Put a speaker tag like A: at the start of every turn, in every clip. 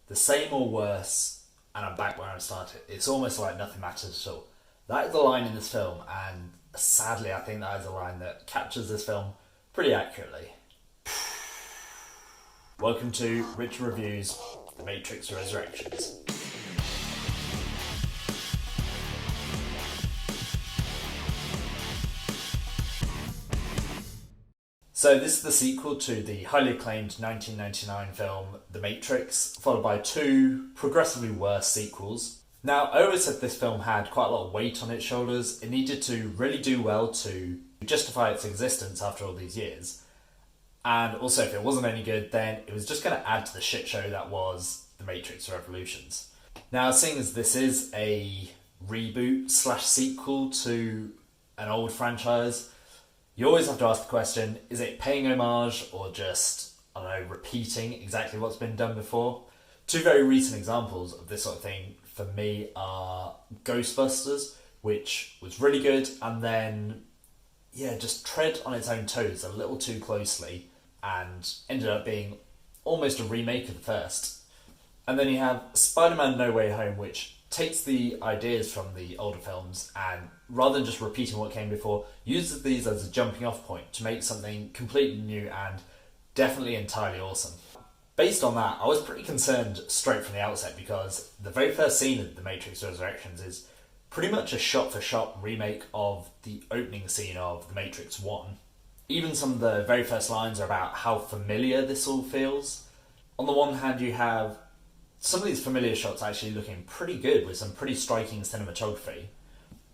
A: the same or worse, and I'm back where I started. It's almost like nothing matters at all. That is the line in this film, and sadly, I think that is a line that captures this film pretty accurately. Welcome to Rich Reviews The Matrix Resurrections. So this is the sequel to the highly acclaimed 1999 film The Matrix, followed by two progressively worse sequels. Now, I always said this film had quite a lot of weight on its shoulders. It needed to really do well to justify its existence after all these years. And also, if it wasn't any good, then it was just going to add to the shit show that was The Matrix Revolutions. Now, seeing as this is a reboot slash sequel to an old franchise, you always have to ask the question, is it paying homage or just, I don't know, repeating exactly what's been done before? Two very recent examples of this sort of thing for me are Ghostbusters, which was really good, and then, just tread on its own toes a little too closely and ended up being almost a remake of the first. And then you have Spider-Man No Way Home, which takes the ideas from the older films and, rather than just repeating what came before, uses these as a jumping off point to make something completely new and definitely entirely awesome. Based on that, I was pretty concerned straight from the outset because the very first scene of The Matrix Resurrections is pretty much a shot-for-shot remake of the opening scene of The Matrix 1. Even some of the very first lines are about how familiar this all feels. On the one hand, you have some of these familiar shots actually looking pretty good with some pretty striking cinematography,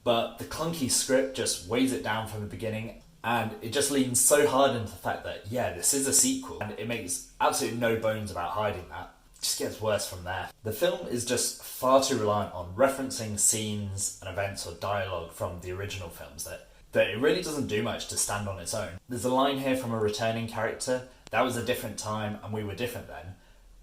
A: but the clunky script just weighs it down from the beginning, and it just leans so hard into the fact that, this is a sequel, and it makes absolutely no bones about hiding that. It just gets worse from there. The film is just far too reliant on referencing scenes and events or dialogue from the original films that it really doesn't do much to stand on its own. There's a line here from a returning character, that was a different time and we were different then.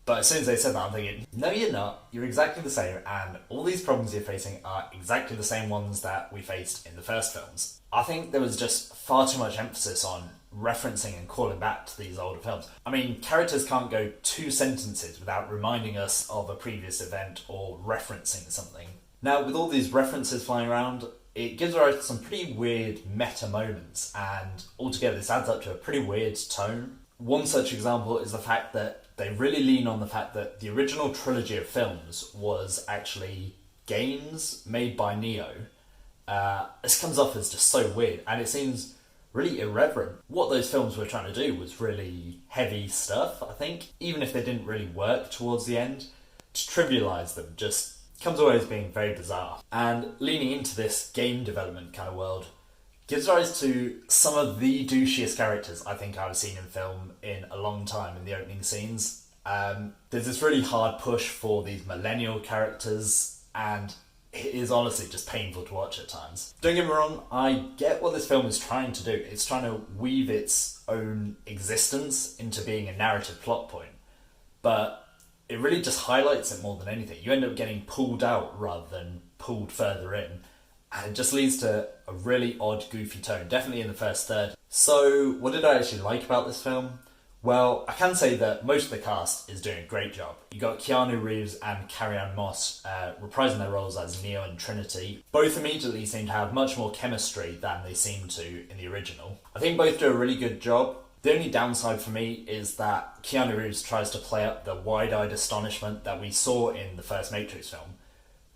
A: But as soon as they said that, I'm thinking, no, you're not. You're exactly the same, and all these problems you're facing are exactly the same ones that we faced in the first films. I think there was just far too much emphasis on referencing and calling back to these older films. I mean, characters can't go 2 sentences without reminding us of a previous event or referencing something. Now, with all these references flying around, it gives rise to some pretty weird meta moments, and altogether this adds up to a pretty weird tone. One such example is the fact that they really lean on the fact that the original trilogy of films was actually games made by Neo. This comes off as just so weird, and it seems really irreverent. What those films were trying to do was really heavy stuff, I think, even if they didn't really work towards the end. To trivialise them just comes away as being very bizarre. And leaning into this game development kind of world gives rise to some of the douchiest characters I think I've seen in film in a long time in the opening scenes. There's this really hard push for these millennial characters, and it is honestly just painful to watch at times. Don't get me wrong, I get what this film is trying to do. It's trying to weave its own existence into being a narrative plot point, but it really just highlights it more than anything. You end up getting pulled out rather than pulled further in, and it just leads to a really odd, goofy tone, definitely in the first third. So, what did I actually like about this film? Well, I can say that most of the cast is doing a great job. You got Keanu Reeves and Carrie-Anne Moss reprising their roles as Neo and Trinity. Both immediately seem to have much more chemistry than they seemed to in the original. I think both do a really good job. The only downside for me is that Keanu Reeves tries to play up the wide-eyed astonishment that we saw in the first Matrix film,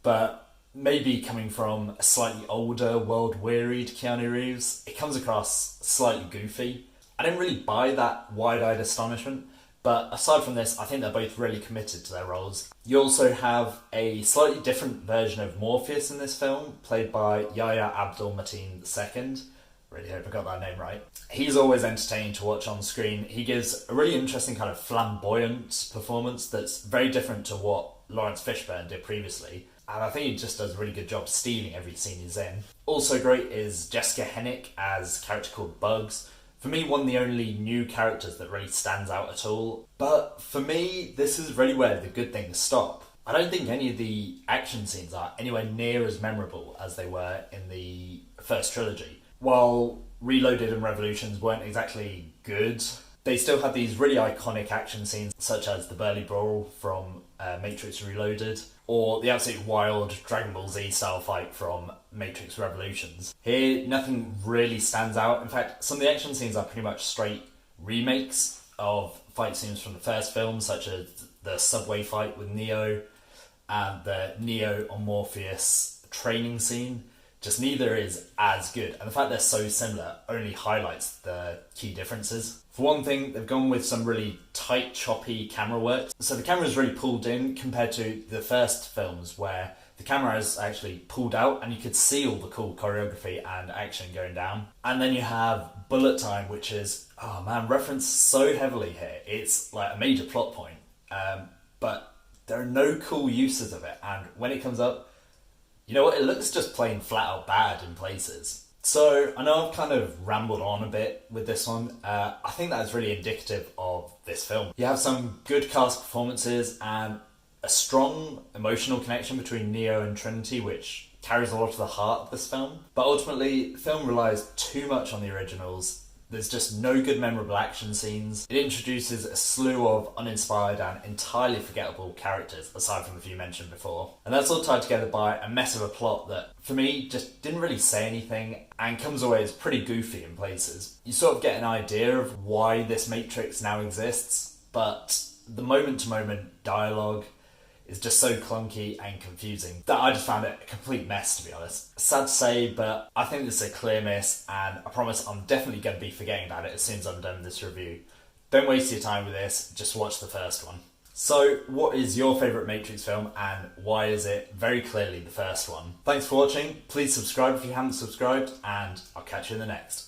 A: but maybe coming from a slightly older, world-wearied Keanu Reeves, it comes across slightly goofy. I didn't really buy that wide-eyed astonishment, but aside from this, I think they're both really committed to their roles. You also have a slightly different version of Morpheus in this film, played by Yahya Abdul-Mateen II. Really hope I got that name right. He's always entertaining to watch on screen. He gives a really interesting kind of flamboyant performance that's very different to what Lawrence Fishburne did previously. And I think he just does a really good job stealing every scene he's in. Also great is Jessica Hennick as a character called Bugs. For me, one of the only new characters that really stands out at all. But for me, this is really where the good things stop. I don't think any of the action scenes are anywhere near as memorable as they were in the first trilogy. While Reloaded and Revolutions weren't exactly good, They still had these really iconic action scenes, such as the Burly Brawl from Matrix Reloaded, or the absolute wild Dragon Ball Z style fight from Matrix Revolutions. Here, nothing really stands out. In fact, some of the action scenes are pretty much straight remakes of fight scenes from the first film, such as the subway fight with Neo and the Neo on Morpheus training scene. Just neither is as good, and the fact they're so similar only highlights the key differences. For one thing, they've gone with some really tight, choppy camera work. So the camera is really pulled in compared to the first films where the camera is actually pulled out and you could see all the cool choreography and action going down. And then you have bullet time, which is, oh man, referenced so heavily here. It's like a major plot point. But there are no cool uses of it. And when it comes up, you know what, it looks just plain flat out bad in places. So, I know I've kind of rambled on a bit with this one. I think that's really indicative of this film. You have some good cast performances and a strong emotional connection between Neo and Trinity, which carries a lot of the heart of this film. But ultimately, the film relies too much on the originals. There's just no good memorable action scenes. It introduces a slew of uninspired and entirely forgettable characters, aside from the few mentioned before. And that's all tied together by a mess of a plot that, for me, just didn't really say anything and comes away as pretty goofy in places. You sort of get an idea of why this Matrix now exists, but the moment-to-moment dialogue is just so clunky and confusing that I just found it a complete mess, to be honest. Sad to say, but I think this is a clear miss, and I promise I'm definitely going to be forgetting about it as soon as I'm done with this review. Don't waste your time with this, just watch the first one. So, what is your favourite Matrix film, and why is it very clearly the first one? Thanks for watching, please subscribe if you haven't subscribed, and I'll catch you in the next.